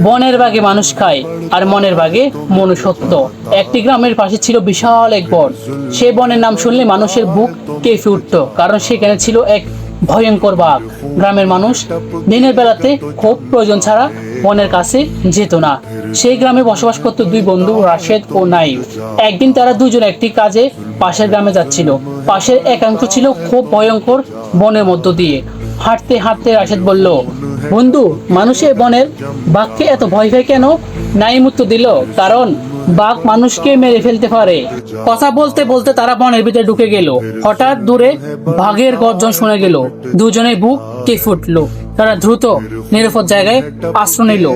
বনের বাগে মানুষ খায় আর মনের বাগে মনুষ্যত্ব। একটি গ্রামের পাশে ছিল বিশাল এক বন। সেই বনের নাম শুনলে মানুষের বুক কেঁপে উঠত, কারণ সেখানে ছিল এক ভয়ঙ্কর বাঘ। গ্রামের মানুষ দিনের বেলাতে খুব প্রয়োজন ছাড়া বনের কাছে যেত না। সেই গ্রামে বসবাস করত দুই বন্ধু, রাশেদ ও নাইম। একদিন তারা দুজন একটি কাজে পাশের গ্রামে যাচ্ছিল। পাশের একাংশ ছিল খুব ভয়ঙ্কর বনের মধ্য দিয়ে। হাঁটতে হাঁটতে রাশেদ বলল, বন্ধু, মানুষের বনের বাঘকে এত ভয় পায় কেন? নাইম উত্তর দিল, কারণ বাঘ মানুষকে মেরে ফেলতে পারে। কথা বলতে বলতে তারা বনের ভিতরে ঢুকে গেল। হঠাৎ দূরে বাঘের গর্জন শোনা গেল। দুজনের বুক কেঁপে উঠল। তারা দ্রুত নিরাপদ জায়গায় আশ্রয় নিল।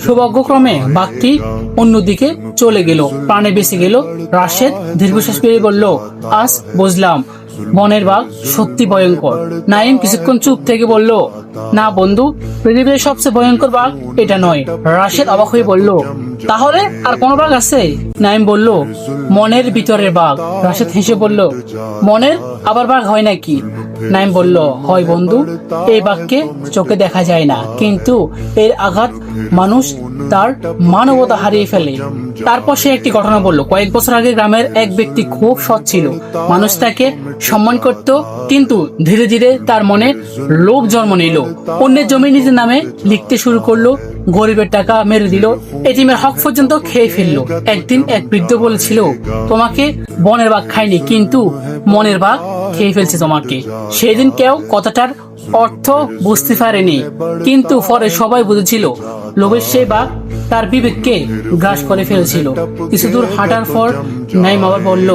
সৌভাগ্যক্রমে বাঘটি অন্যদিকে চলে গেল, প্রাণে বেঁচে গেল। রাশেদ দীর্ঘশ্বাস ফেলে বলল, আজ বুঝলাম বনের বাঘ সত্যি ভয়ঙ্কর। নাইম কিছুক্ষণ চুপ থেকে বলল, না বন্ধু, পৃথিবীর সবচেয়ে ভয়ঙ্কর বাঘ এটা নয়। রাশেদ অবাক হয়ে বলল, তাহলে আর কোন বাঘ আছে? নাইম বলল, মনের ভিতরের বাঘ। রাশেদ হেসে বলল, মনের আবার বাঘ হয় নাকি? নাইম বলল, হয় বন্ধু। এই বাঘকে চোখে দেখা যায় না, কিন্তু এর আঘাত মানুষ তার মানবতা হারিয়ে ফেলে। তারপর সে একটি ঘটনা বলল। কয়েক বছর আগে গ্রামের এক ব্যক্তি খুব সৎ ছিল। মানুষ তাকে সম্মান করত, কিন্তু ধীরে ধীরে তার মনে লোভ জন্ম নিল। অন্যের জমি নিজের নামে লিখতে শুরু করলো, গরিবের টাকা মেরে দিল, এতিমের হক পর্যন্ত খেয়ে ফেললো। একদিন এক বৃদ্ধ বলেছিল, তোমাকে বনের বাঘ খায়নি, কিন্তু মনের বাঘ খেয়ে ফেলছে তোমাকে। সেদিন কেউ কথাটার অর্থ বুঝতে পারেনি, কিন্তু পরে সবাই বুঝেছিল লোভের সেই বাঘ তার বিবেককে গ্রাস করে ফেলেছিল। কিছু দূর হাঁটার পর নাইম আবার বলল,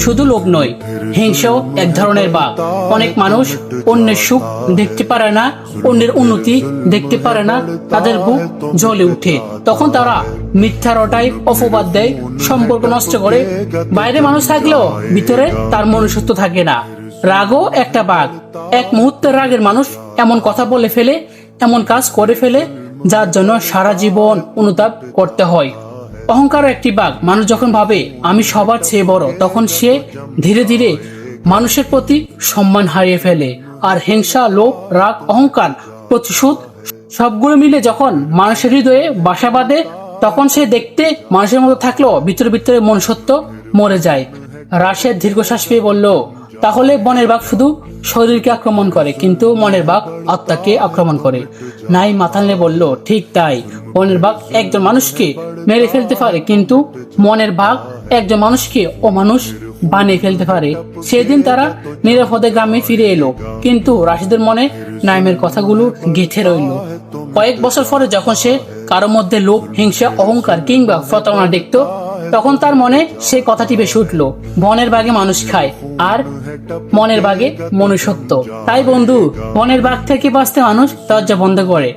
শুধু লোভ নয়, হিংসাও এক ধরনের বাঘ। অনেক মানুষ অন্যের সুখ দেখতে পারে না, অন্যের উন্নতি দেখতে পারে না, তাদের বুক জ্বলে উঠে। তখন তারা মিথ্যা রটায়, অপবাদ দেয়, সম্পর্ক নষ্ট করে। বাইরে মানুষ থাকলেও ভিতরে তার মনুষ্যত্ব থাকে না। রাগও একটা বাঘ। এক মুহূর্তের রাগের মানুষ এমন কথা বলে ফেলে, এমন কাজ করে ফেলে, যার জন্য সারা জীবন অনুতাপ করতে হয়। অহংকার একটি বাঘ। মানুষ যখন ভাবে আমি সবার চেয়ে বড়, তখন সে ধীরে ধীরে মানুষের প্রতি সম্মান হারিয়ে ফেলে। আর হিংসা, লোভ, রাগ, অহংকার, প্রতিশোধ সবগুলো মিলে যখন মানুষের হৃদয়ে বাসা বাঁধে, তখন সে দেখতে মানুষের মতো থাকলেও ভিতরে ভিতরে মনুষ্যত্ব মরে যায়। রাশেদ দীর্ঘশ্বাস পেয়ে বলল, তাহলে বনের বাঘ শুধু শরীরকে আক্রমণ করে, কিন্তু মনের বাঘ আত্মাকে আক্রমণ করে। নাই মাথা নিয়ে বলল, ঠিক তাই। বনের বাঘ একজন মানুষকে মেরে ফেলতে পারে, কিন্তু মনের বাঘ একজন মানুষকে অমানুষ বানিয়ে ফেলতে পারে। সেদিন তারা নিরাপদে গ্রামে ফিরে এলো, কিন্তু রাশেদের মনে নাইমের কথাগুলো গেঁথে রইল। কয়েক বছর পরে যখন সে কারো মধ্যে লোভ, হিংসা, অহংকার কিংবা প্রতারণা দেখত, তখন তার মনে সেই কথাটি ভেসে উঠল, বনের বাঘে মানুষ খায় আর মনের বাঘে মনুষ্যত্ব। তাই বন্ধু, বনের বাঘ থেকে বাঁচতে মানুষ দরজা বন্ধ করে,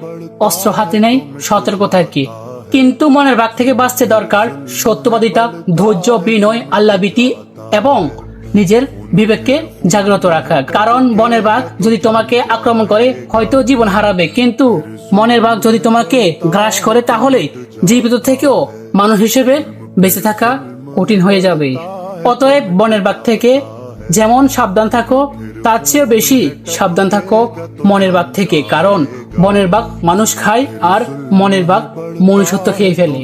অস্ত্র হাতে নেয়, সতর্ক থাকে। কিন্তু মনের বাঘ থেকে বাঁচতে দরকার সত্যবাদিতা, ধৈর্য, বিনয়, আল্লাহভীতি এবং নিজের বিবেককে জাগ্রত রাখা। কারণ বনের বাঘ যদি তোমাকে আক্রমণ করে, হয়তো জীবন হারাবে, কিন্তু মনের বাঘ যদি তোমাকে গ্রাস করে, তাহলে জীবিত থেকেও মানুষ হিসেবে বেঁচে থাকা কঠিন হয়ে যাবে। অতএব বনের বাঘ থেকে যেমন সাবধান থাকো, তার চেয়েও বেশি সাবধান থাকো মনের বাঘ থেকে। কারণ বনের বাঘ মানুষ খায় আর মনের বাঘ মনুষ্যত্ব খেয়ে ফেলে।